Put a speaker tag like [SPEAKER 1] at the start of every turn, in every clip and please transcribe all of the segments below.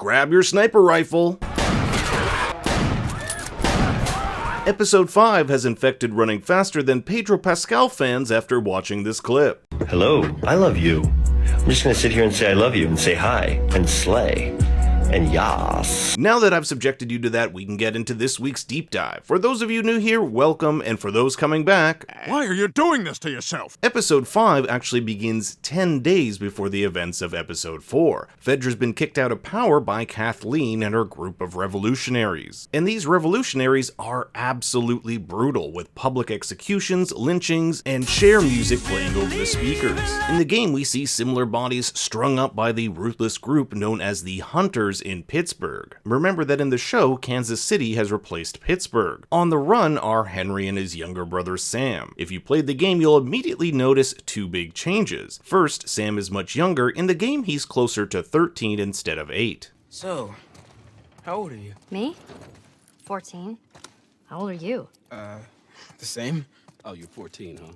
[SPEAKER 1] grab your sniper rifle. Episode 5 has Infected running faster than Pedro Pascal fans after watching this clip.
[SPEAKER 2] Hello, I love you. I'm just gonna sit here and say I love you and say hi and slay. And yas.
[SPEAKER 1] Now that I've subjected you to that, we can get into this week's deep dive. For those of you new here, welcome, and for those coming back,
[SPEAKER 3] why are you doing this to yourself?
[SPEAKER 1] Episode 5 actually begins 10 days before the events of Episode 4. Fedra's been kicked out of power by Kathleen and her group of revolutionaries. And these revolutionaries are absolutely brutal, with public executions, lynchings, and chair music playing over the speakers. In the game, we see similar bodies strung up by the ruthless group known as the Hunters in Pittsburgh. Remember that in the show, Kansas City has replaced Pittsburgh. On the run are Henry and his younger brother Sam. If you played the game, you'll immediately notice two big changes. First, Sam is much younger. In the game, he's closer to 13 instead of 8.
[SPEAKER 4] So, how old are you?
[SPEAKER 5] Me? 14. How old are you?
[SPEAKER 4] The same?
[SPEAKER 3] Oh, you're 14, huh?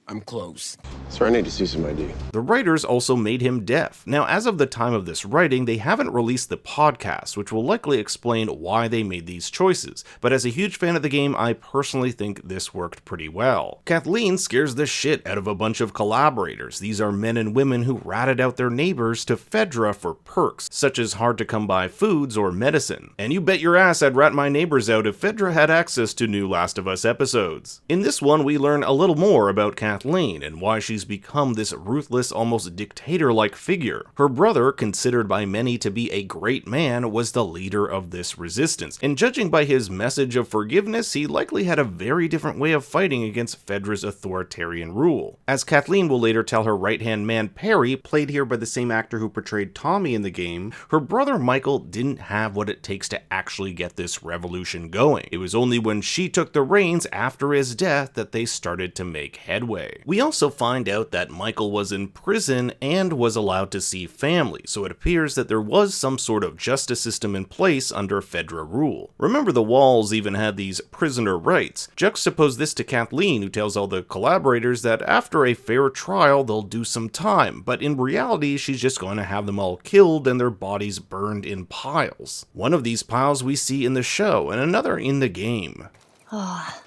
[SPEAKER 4] I'm close.
[SPEAKER 6] Sir, I need to see some ID.
[SPEAKER 1] The writers also made him deaf. Now, as of the time of this writing, they haven't released the podcast, which will likely explain why they made these choices, but as a huge fan of the game, I personally think this worked pretty well. Kathleen scares the shit out of a bunch of collaborators. These are men and women who ratted out their neighbors to Fedra for perks, such as hard-to-come-by foods or medicine. And you bet your ass I'd rat my neighbors out if Fedra had access to new Last of Us episodes. In this one, we learn a little more about Kathleen and why she's become this ruthless, almost dictator-like figure. Her brother, considered by many to be a great man, was the leader of this resistance, and judging by his message of forgiveness, he likely had a very different way of fighting against Fedra's authoritarian rule. As Kathleen will later tell her right-hand man Perry, played here by the same actor who portrayed Tommy in the game, her brother Michael didn't have what it takes to actually get this revolution going. It was only when she took the reins after his death that they started to make headway. We also find out that Michael was in prison and was allowed to see family, so it appears that there was some sort of justice system in place under Fedra rule. Remember, the Walls even had these prisoner rights. Juxtapose this to Kathleen, who tells all the collaborators that after a fair trial they'll do some time, but in reality she's just going to have them all killed and their bodies burned in piles. One of these piles we see in the show and another in the game.
[SPEAKER 5] Oh,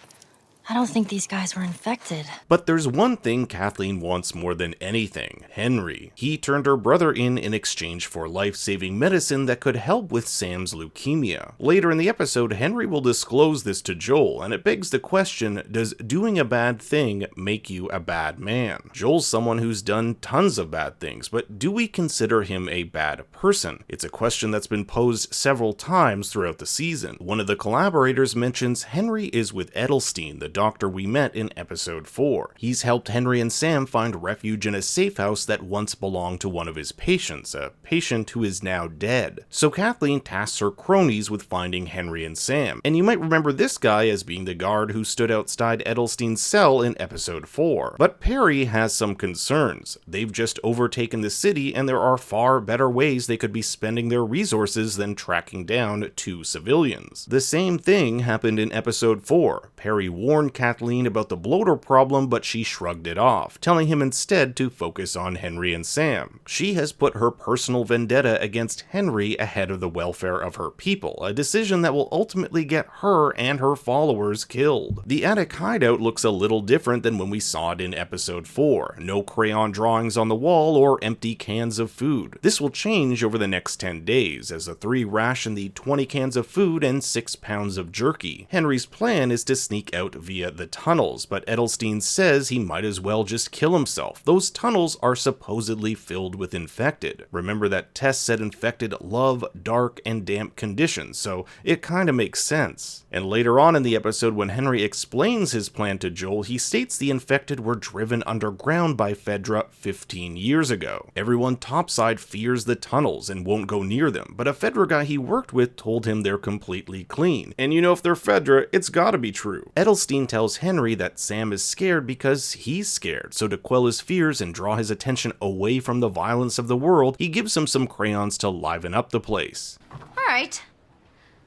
[SPEAKER 5] I don't think these guys were infected.
[SPEAKER 1] But there's one thing Kathleen wants more than anything: Henry. He turned her brother in exchange for life-saving medicine that could help with Sam's leukemia. Later in the episode, Henry will disclose this to Joel, and it begs the question, does doing a bad thing make you a bad man? Joel's someone who's done tons of bad things, but do we consider him a bad person? It's a question that's been posed several times throughout the season. One of the collaborators mentions Henry is with Edelstein, the doctor we met in episode 4. He's helped Henry and Sam find refuge in a safe house that once belonged to one of his patients, a patient who is now dead. So Kathleen tasks her cronies with finding Henry and Sam, and you might remember this guy as being the guard who stood outside Edelstein's cell in episode 4. But Perry has some concerns. They've just overtaken the city, and there are far better ways they could be spending their resources than tracking down 2 civilians. The same thing happened in episode 4. Perry warned Kathleen about the bloater problem, but she shrugged it off, telling him instead to focus on Henry and Sam. She has put her personal vendetta against Henry ahead of the welfare of her people, a decision that will ultimately get her and her followers killed. The attic hideout looks a little different than when we saw it in episode 4. No crayon drawings on the wall or empty cans of food. This will change over the next 10 days, as the 3 ration the 20 cans of food and 6 pounds of jerky. Henry's plan is to sneak out via the tunnels, but Edelstein says he might as well just kill himself. Those tunnels are supposedly filled with infected. Remember that Tess said infected love dark and damp conditions, so it kinda makes sense. And later on in the episode, when Henry explains his plan to Joel, he states the infected were driven underground by Fedra 15 years ago. Everyone topside fears the tunnels and won't go near them, but a Fedra guy he worked with told him they're completely clean. And you know, if they're Fedra, it's gotta be true. Edelstein tells Henry that Sam is scared because he's scared, so to quell his fears and draw his attention away from the violence of the world, he gives him some crayons to liven up the place.
[SPEAKER 7] All right.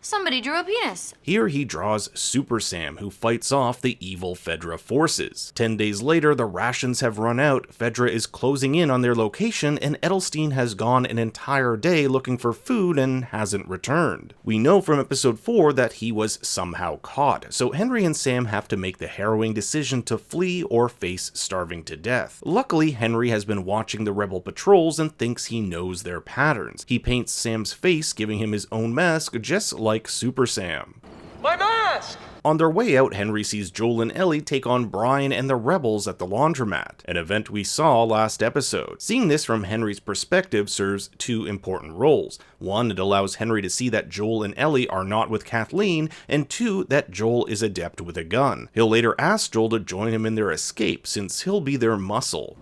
[SPEAKER 5] Somebody drew a penis.
[SPEAKER 1] Here he draws Super Sam, who fights off the evil Fedra forces. 10 days later, the rations have run out, Fedra is closing in on their location, and Edelstein has gone an entire day looking for food and hasn't returned. We know from episode 4 that he was somehow caught, so Henry and Sam have to make the harrowing decision to flee or face starving to death. Luckily, Henry has been watching the rebel patrols and thinks he knows their patterns. He paints Sam's face, giving him his own mask, just like Super Sam.
[SPEAKER 6] My mask!
[SPEAKER 1] On their way out, Henry sees Joel and Ellie take on Brian and the rebels at the laundromat, an event we saw last episode. Seeing this from Henry's perspective serves two important roles. One, it allows Henry to see that Joel and Ellie are not with Kathleen, and two, that Joel is adept with a gun. He'll later ask Joel to join him in their escape, since he'll be their muscle.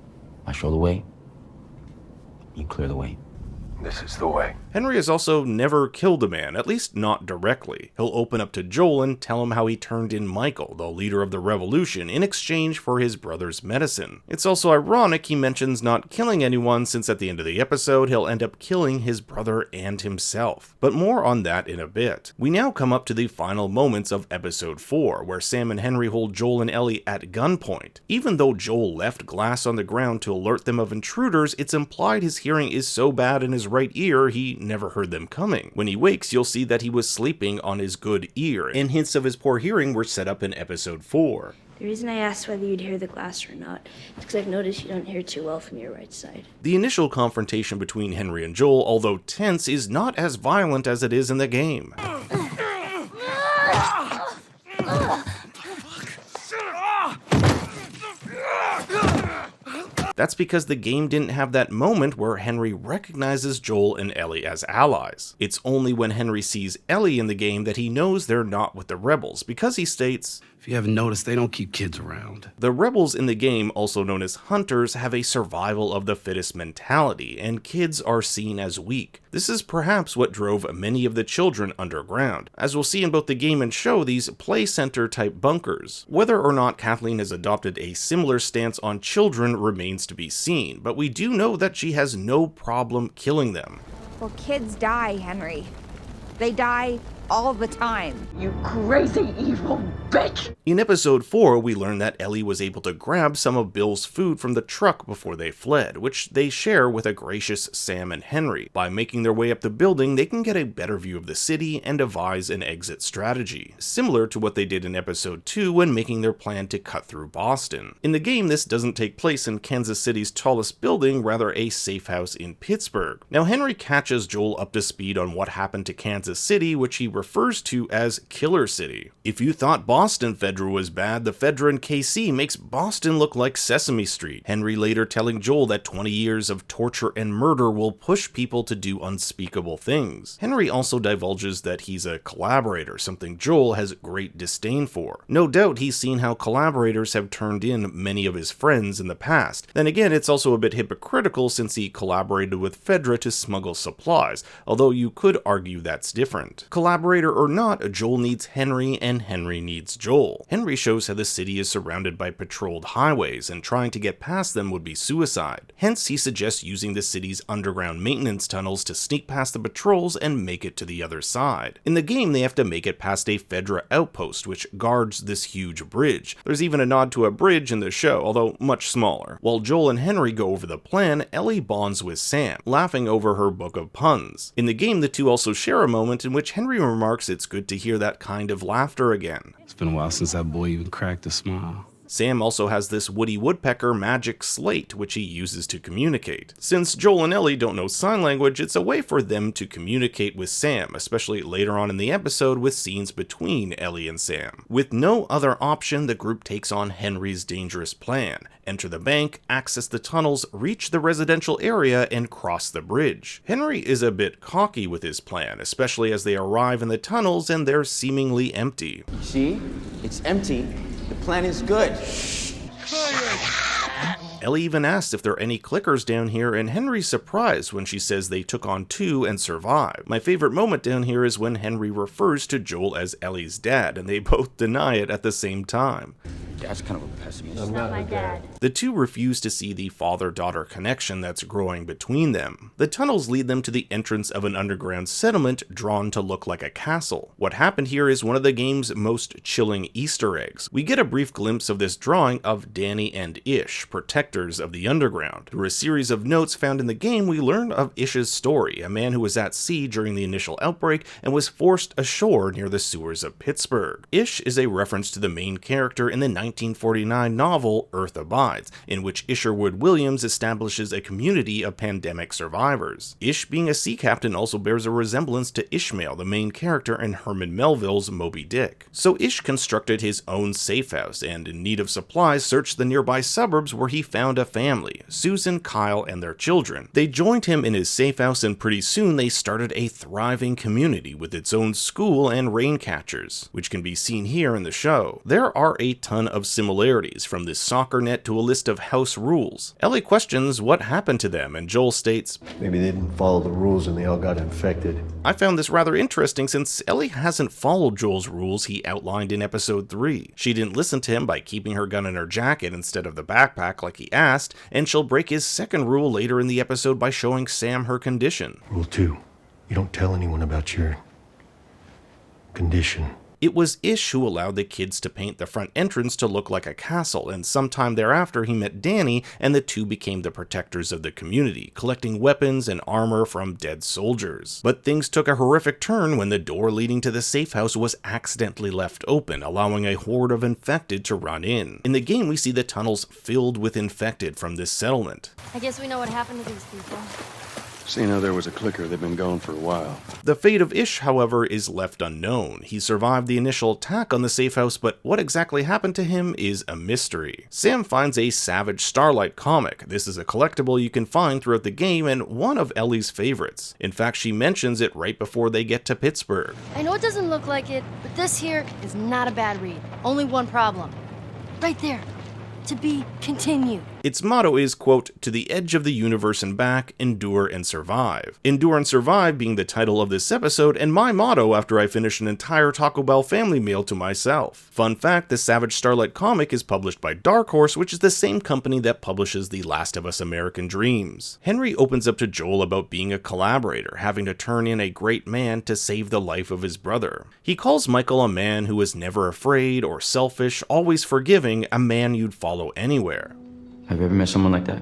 [SPEAKER 7] I show the way. You clear the way.
[SPEAKER 6] This is the way.
[SPEAKER 1] Henry has also never killed a man, at least not directly. He'll open up to Joel and tell him how he turned in Michael, the leader of the revolution, in exchange for his brother's medicine. It's also ironic he mentions not killing anyone, since at the end of the episode he'll end up killing his brother and himself. But more on that in a bit. We now come up to the final moments of episode 4, where Sam and Henry hold Joel and Ellie at gunpoint. Even though Joel left glass on the ground to alert them of intruders, it's implied his hearing is so bad in his right ear he never heard them coming. When he wakes, you'll see that he was sleeping on his good ear, and hints of his poor hearing were set up in episode 4.
[SPEAKER 8] The reason I asked whether you'd hear the glass or not is because I've noticed you don't hear too well from your right side.
[SPEAKER 1] The initial confrontation between Henry and Joel, although tense, is not as violent as it is in the game. That's because the game didn't have that moment where Henry recognizes Joel and Ellie as allies. It's only when Henry sees Ellie in the game that he knows they're not with the rebels, because he states,
[SPEAKER 3] If you haven't noticed, they don't keep kids around.
[SPEAKER 1] the rebels in the game, also known as hunters, have a survival of the fittest mentality, and kids are seen as weak. This is perhaps what drove many of the children underground, as we'll see in both the game and show these play center type bunkers. Whether or not Kathleen has adopted a similar stance on children remains to be seen, but we do know that she has no problem killing them.
[SPEAKER 9] Well, kids die, Henry. They die all the time.
[SPEAKER 6] You crazy evil bitch!
[SPEAKER 1] In episode 4, we learn that Ellie was able to grab some of Bill's food from the truck before they fled, which they share with a gracious Sam and Henry. By making their way up the building, they can get a better view of the city and devise an exit strategy, similar to what they did in episode 2 when making their plan to cut through Boston. In the game, this doesn't take place in Kansas City's tallest building, rather a safe house in Pittsburgh. Now, Henry catches Joel up to speed on what happened to Kansas City, which he refers to as Killer City. If you thought Boston Fedra was bad, the Fedra in KC makes Boston look like Sesame Street. Henry later telling Joel that 20 years of torture and murder will push people to do unspeakable things. Henry also divulges that he's a collaborator, something Joel has great disdain for. No doubt he's seen how collaborators have turned in many of his friends in the past. Then again, it's also a bit hypocritical since he collaborated with Fedra to smuggle supplies, although you could argue that's different. Collaborator or not, Joel needs Henry and Henry needs Joel. Henry shows how the city is surrounded by patrolled highways, and trying to get past them would be suicide. Hence, he suggests using the city's underground maintenance tunnels to sneak past the patrols and make it to the other side. In the game, they have to make it past a Fedra outpost, which guards this huge bridge. There's even a nod to a bridge in the show, although much smaller. While Joel and Henry go over the plan, Ellie bonds with Sam, laughing over her book of puns. In the game, the two also share a moment in which Henry remarks it's good to hear that kind of laughter again.
[SPEAKER 3] It's been a while since that boy even cracked a smile.
[SPEAKER 1] Sam also has this Woody Woodpecker magic slate, which he uses to communicate. Since Joel and Ellie don't know sign language, it's a way for them to communicate with Sam, especially later on in the episode with scenes between Ellie and Sam. With no other option, the group takes on Henry's dangerous plan: enter the bank, access the tunnels, reach the residential area, and cross the bridge. Henry is a bit cocky with his plan, especially as they arrive in the tunnels and they're seemingly empty.
[SPEAKER 4] See? It's empty. The plan is good.
[SPEAKER 1] Ellie even asks if there are any clickers down here, and Henry's surprised when she says they took on 2 and survived. My favorite moment down here is when Henry refers to Joel as Ellie's dad, and they both deny it at the same time.
[SPEAKER 7] Dad's kind of a pessimist.
[SPEAKER 6] I'm not my dad.
[SPEAKER 1] The two refuse to see the father-daughter connection that's growing between them. The tunnels lead them to the entrance of an underground settlement drawn to look like a castle. What happened here is one of the game's most chilling Easter eggs. We get a brief glimpse of this drawing of Danny and Ish, protectors of the underground. Through a series of notes found in the game, we learn of Ish's story, a man who was at sea during the initial outbreak and was forced ashore near the sewers of Pittsburgh. Ish is a reference to the main character in the 1949 novel Earth Abides, in which Isherwood Williams establishes a community of pandemic survivors. Ish being a sea captain also bears a resemblance to Ishmael, the main character in Herman Melville's Moby Dick. So Ish constructed his own safe house and, in need of supplies, searched the nearby suburbs where he found a family, Susan, Kyle, and their children. They joined him in his safe house, and pretty soon they started a thriving community with its own school and rain catchers, which can be seen here in the show. There are a ton of similarities, from this soccer net to a list of house rules. Ellie questions what happened to them, and Joel states,
[SPEAKER 2] Maybe they didn't follow the rules and they all got infected.
[SPEAKER 1] I found this rather interesting since Ellie hasn't followed Joel's rules he outlined in episode 3. She didn't listen to him by keeping her gun in her jacket instead of the backpack like he asked, and she'll break his second rule later in the episode by showing Sam her condition.
[SPEAKER 2] Rule 2. You don't tell anyone about your condition.
[SPEAKER 1] It was Ish who allowed the kids to paint the front entrance to look like a castle, and sometime thereafter he met Danny, and the two became the protectors of the community, collecting weapons and armor from dead soldiers. But things took a horrific turn when the door leading to the safe house was accidentally left open, allowing a horde of infected to run in. In the game, we see the tunnels filled with infected from this settlement.
[SPEAKER 5] I guess we know what happened to these people.
[SPEAKER 10] Seeing how there was a clicker, they've been gone for a while.
[SPEAKER 1] The fate of Ish, however, is left unknown. He survived the initial attack on the safe house, but what exactly happened to him is a mystery. Sam finds a Savage Starlight comic. This is a collectible you can find throughout the game and one of Ellie's favorites. In fact, she mentions it right before they get to Pittsburgh.
[SPEAKER 5] I know it doesn't look like it, but this here is not a bad read. Only one problem. Right there. To be continued.
[SPEAKER 1] Its motto is, quote, to the edge of the universe and back, endure and survive. Endure and survive being the title of this episode, and my motto after I finish an entire Taco Bell family meal to myself. Fun fact, the Savage Starlight comic is published by Dark Horse, which is the same company that publishes The Last of Us American Dreams. Henry opens up to Joel about being a collaborator, having to turn in a great man to save the life of his brother. He calls Michael a man who is never afraid or selfish, always forgiving, a man you'd follow anywhere.
[SPEAKER 7] Have you ever met someone like that?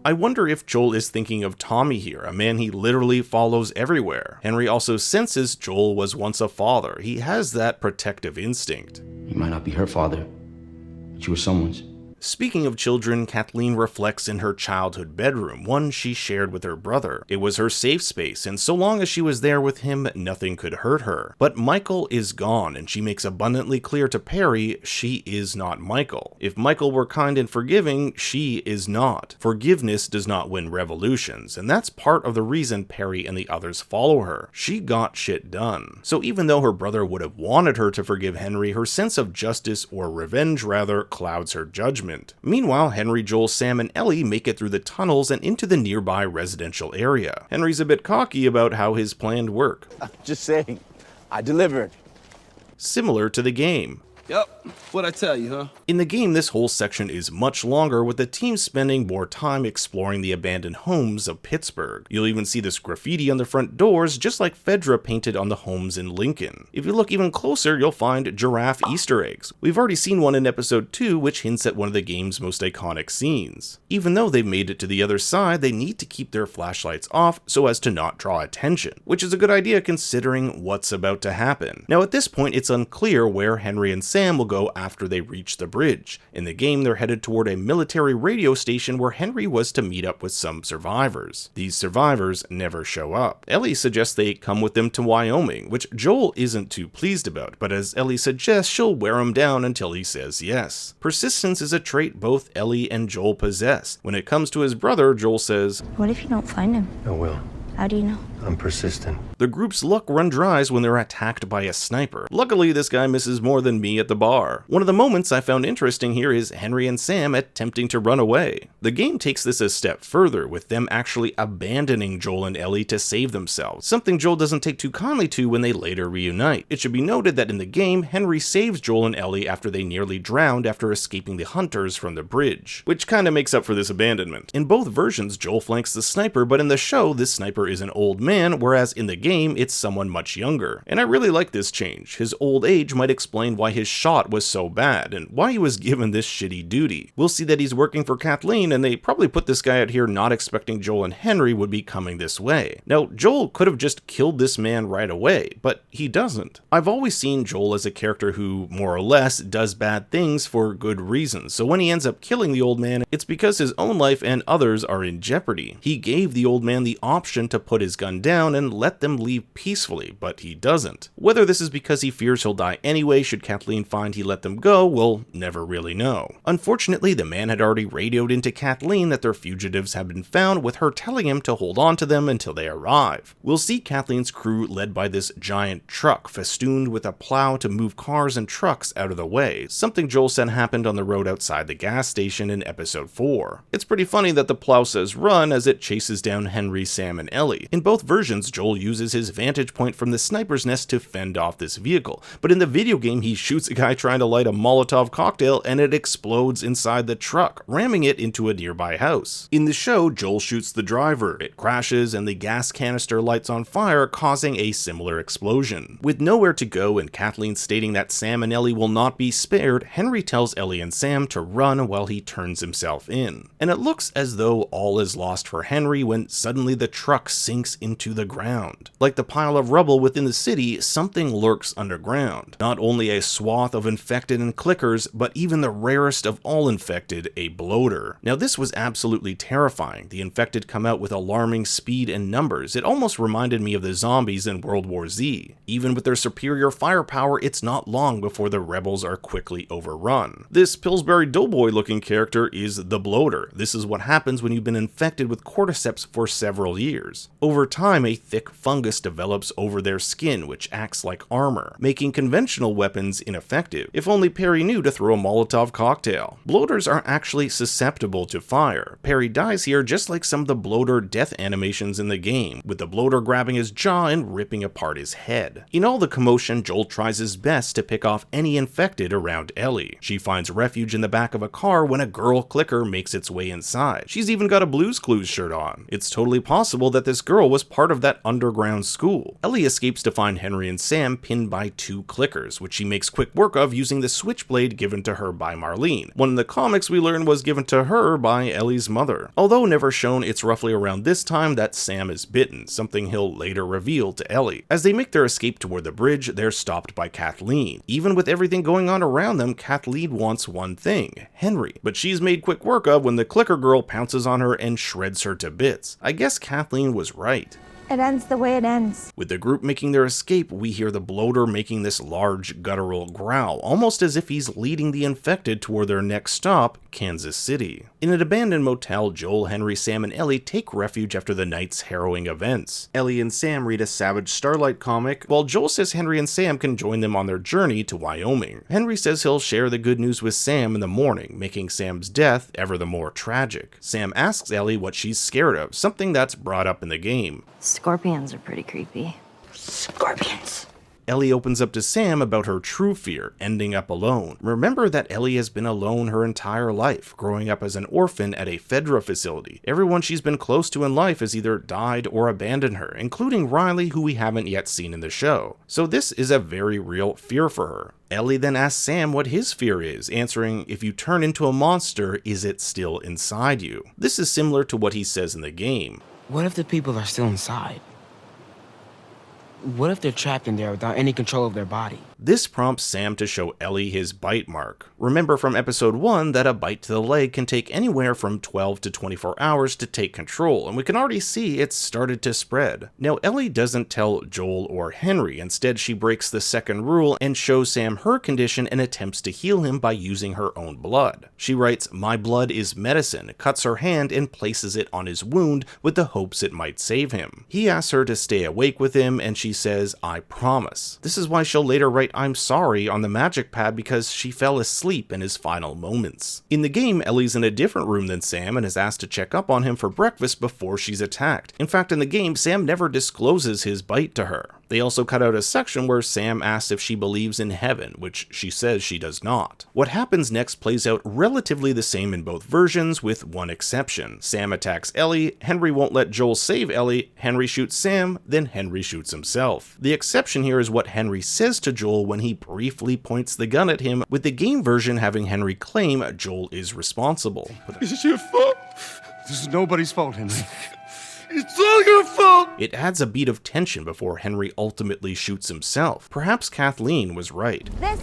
[SPEAKER 1] I wonder if Joel is thinking of Tommy here, a man he literally follows everywhere. Henry also senses Joel was once a father. He has that protective instinct.
[SPEAKER 7] You might not be her father, but you were someone's.
[SPEAKER 1] Speaking of children, Kathleen reflects in her childhood bedroom, one she shared with her brother. It was her safe space, and so long as she was there with him, nothing could hurt her. But Michael is gone, and she makes abundantly clear to Perry she is not Michael. If Michael were kind and forgiving, she is not. Forgiveness does not win revolutions, and that's part of the reason Perry and the others follow her. She got shit done. So even though her brother would have wanted her to forgive Henry, her sense of justice, or revenge rather, clouds her judgment. Meanwhile, Henry, Joel, Sam, and Ellie make it through the tunnels and into the nearby residential area. Henry's a bit cocky about how his planned work.
[SPEAKER 4] I'm just saying, I delivered.
[SPEAKER 1] Similar to the game.
[SPEAKER 3] Yep, what'd I tell you, huh?
[SPEAKER 1] In the game, this whole section is much longer, with the team spending more time exploring the abandoned homes of Pittsburgh. You'll even see this graffiti on the front doors, just like Fedra painted on the homes in Lincoln. If you look even closer, you'll find giraffe Easter eggs. We've already seen one in episode 2, which hints at one of the game's most iconic scenes. Even though they've made it to the other side, they need to keep their flashlights off so as to not draw attention, which is a good idea considering what's about to happen. Now at this point, it's unclear where Henry and Sam will go after they reach the bridge. In the game, they're headed toward a military radio station where Henry was to meet up with some survivors. These survivors never show up. Ellie suggests they come with them to Wyoming, which Joel isn't too pleased about, but as Ellie suggests, she'll wear him down until he says yes. Persistence is a trait both Ellie and Joel possess. When it comes to his brother, Joel says,
[SPEAKER 8] What if you don't find him?
[SPEAKER 2] I will.
[SPEAKER 8] How do you know?
[SPEAKER 2] I'm persistent.
[SPEAKER 1] The group's luck run dries when they're attacked by a sniper. Luckily, this guy misses more than me at the bar. One of the moments I found interesting here is Henry and Sam attempting to run away. The game takes this a step further, with them actually abandoning Joel and Ellie to save themselves, something Joel doesn't take too kindly to when they later reunite. It should be noted that in the game, Henry saves Joel and Ellie after they nearly drowned after escaping the hunters from the bridge, which kinda makes up for this abandonment. In both versions, Joel flanks the sniper, but in the show, this sniper is an old man, whereas in the game, it's someone much younger. And I really like this change. His old age might explain why his shot was so bad, and why he was given this shitty duty. We'll see that he's working for Kathleen, and they probably put this guy out here not expecting Joel and Henry would be coming this way. Now, Joel could have just killed this man right away, but he doesn't. I've always seen Joel as a character who, more or less, does bad things for good reasons, so when he ends up killing the old man, it's because his own life and others are in jeopardy. He gave the old man the option to put his gun down and let them leave peacefully, but he doesn't. Whether this is because he fears he'll die anyway should Kathleen find he let them go, we'll never really know. Unfortunately, the man had already radioed into Kathleen that their fugitives had been found, with her telling him to hold on to them until they arrive. We'll see Kathleen's crew led by this giant truck, festooned with a plow to move cars and trucks out of the way, something Joel said happened on the road outside the gas station in episode 4. It's pretty funny that the plow says run as it chases down Henry, Sam, and Ellie. In both versions, Joel uses his vantage point from the sniper's nest to fend off this vehicle, but in the video game he shoots a guy trying to light a Molotov cocktail and it explodes inside the truck, ramming it into a nearby house. In the show, Joel shoots the driver, it crashes, and the gas canister lights on fire, causing a similar explosion. With nowhere to go and Kathleen stating that Sam and Ellie will not be spared, Henry tells Ellie and Sam to run while he turns himself in. And it looks as though all is lost for Henry when suddenly the truck sinks into the ground. Like the pile of rubble within the city, something lurks underground. Not only a swath of infected and clickers, but even the rarest of all infected, a bloater. Now this was absolutely terrifying. The infected come out with alarming speed and numbers. It almost reminded me of the zombies in World War Z. Even with their superior firepower, it's not long before the rebels are quickly overrun. This Pillsbury Doughboy looking character is the bloater. This is what happens when you've been infected with cordyceps for several years. Over time, a thick fungus develops over their skin, which acts like armor, making conventional weapons ineffective. If only Perry knew to throw a Molotov cocktail. Bloaters are actually susceptible to fire. Perry dies here just like some of the bloater death animations in the game, with the bloater grabbing his jaw and ripping apart his head. In all the commotion, Joel tries his best to pick off any infected around Ellie. She finds refuge in the back of a car when a girl clicker makes its way inside. She's even got a Blue's Clues shirt on. It's totally possible that this girl was part of that underground school. Ellie escapes to find Henry and Sam pinned by 2 clickers, which she makes quick work of using the switchblade given to her by Marlene. One in the comics we learn was given to her by Ellie's mother. Although never shown, it's roughly around this time that Sam is bitten, something he'll later reveal to Ellie. As they make their escape toward the bridge, they're stopped by Kathleen. Even with everything going on around them, Kathleen wants one thing, Henry, but she's made quick work of when the clicker girl pounces on her and shreds her to bits. I guess Kathleen was right.
[SPEAKER 9] It ends the way it ends.
[SPEAKER 1] With the group making their escape, we hear the bloater making this large guttural growl, almost as if he's leading the infected toward their next stop, Kansas City. In an abandoned motel, Joel, Henry, Sam, and Ellie take refuge after the night's harrowing events. Ellie and Sam read a Savage Starlight comic, while Joel says Henry and Sam can join them on their journey to Wyoming. Henry says he'll share the good news with Sam in the morning, making Sam's death ever the more tragic. Sam asks Ellie what she's scared of, something that's brought up in the game.
[SPEAKER 5] Scorpions are pretty creepy.
[SPEAKER 6] Scorpions.
[SPEAKER 1] Ellie opens up to Sam about her true fear, ending up alone. Remember that Ellie has been alone her entire life, growing up as an orphan at a Fedra facility. Everyone she's been close to in life has either died or abandoned her, including Riley, who we haven't yet seen in the show. So this is a very real fear for her. Ellie then asks Sam what his fear is, answering, if you turn into a monster, is it still inside you? This is similar to what he says in the game.
[SPEAKER 11] What if the people are still inside? What if they're trapped in there without any control of their body?
[SPEAKER 1] This prompts Sam to show Ellie his bite mark. Remember from episode 1 that a bite to the leg can take anywhere from 12 to 24 hours to take control, and we can already see it's started to spread. Now Ellie doesn't tell Joel or Henry, instead she breaks the second rule and shows Sam her condition and attempts to heal him by using her own blood. She writes, "My blood is medicine," cuts her hand and places it on his wound with the hopes it might save him. He asks her to stay awake with him and she says, "I promise." This is why she'll later write "I'm sorry" on the magic pad, because she fell asleep in his final moments. In the game, Ellie's in a different room than Sam and is asked to check up on him for breakfast before she's attacked. In fact, in the game, Sam never discloses his bite to her. They also cut out a section where Sam asks if she believes in heaven, which she says she does not. What happens next plays out relatively the same in both versions, with one exception. Sam attacks Ellie, Henry won't let Joel save Ellie, Henry shoots Sam, then Henry shoots himself. The exception here is what Henry says to Joel when he briefly points the gun at him, with the game version having Henry claim Joel is responsible.
[SPEAKER 10] This is your fault. This is nobody's fault, Henry.
[SPEAKER 3] It's all your fault!
[SPEAKER 1] It adds a beat of tension before Henry ultimately shoots himself. Perhaps Kathleen was right.
[SPEAKER 9] This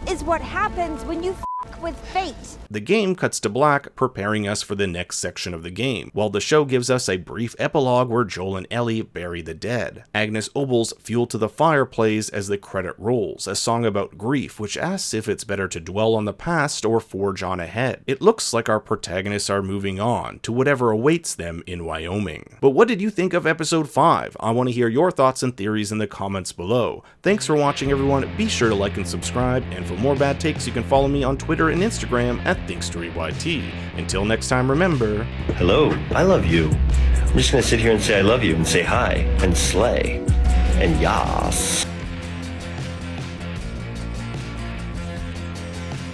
[SPEAKER 9] is what happens when you with fate.
[SPEAKER 1] The game cuts to black, preparing us for the next section of the game, while the show gives us a brief epilogue where Joel and Ellie bury the dead. Agnes Obel's Fuel to the Fire plays as the credit rolls, a song about grief which asks if it's better to dwell on the past or forge on ahead. It looks like our protagonists are moving on to whatever awaits them in Wyoming. But what did you think of episode 5? I want to hear your thoughts and theories in the comments below. Thanks for watching, everyone. Be sure to like and subscribe, and for more bad takes you can follow me on Twitter and Instagram at ThinkStoryYT. Until next time, remember...
[SPEAKER 2] Hello, I love you. I'm just gonna sit here and say I love you and say hi and slay and yas.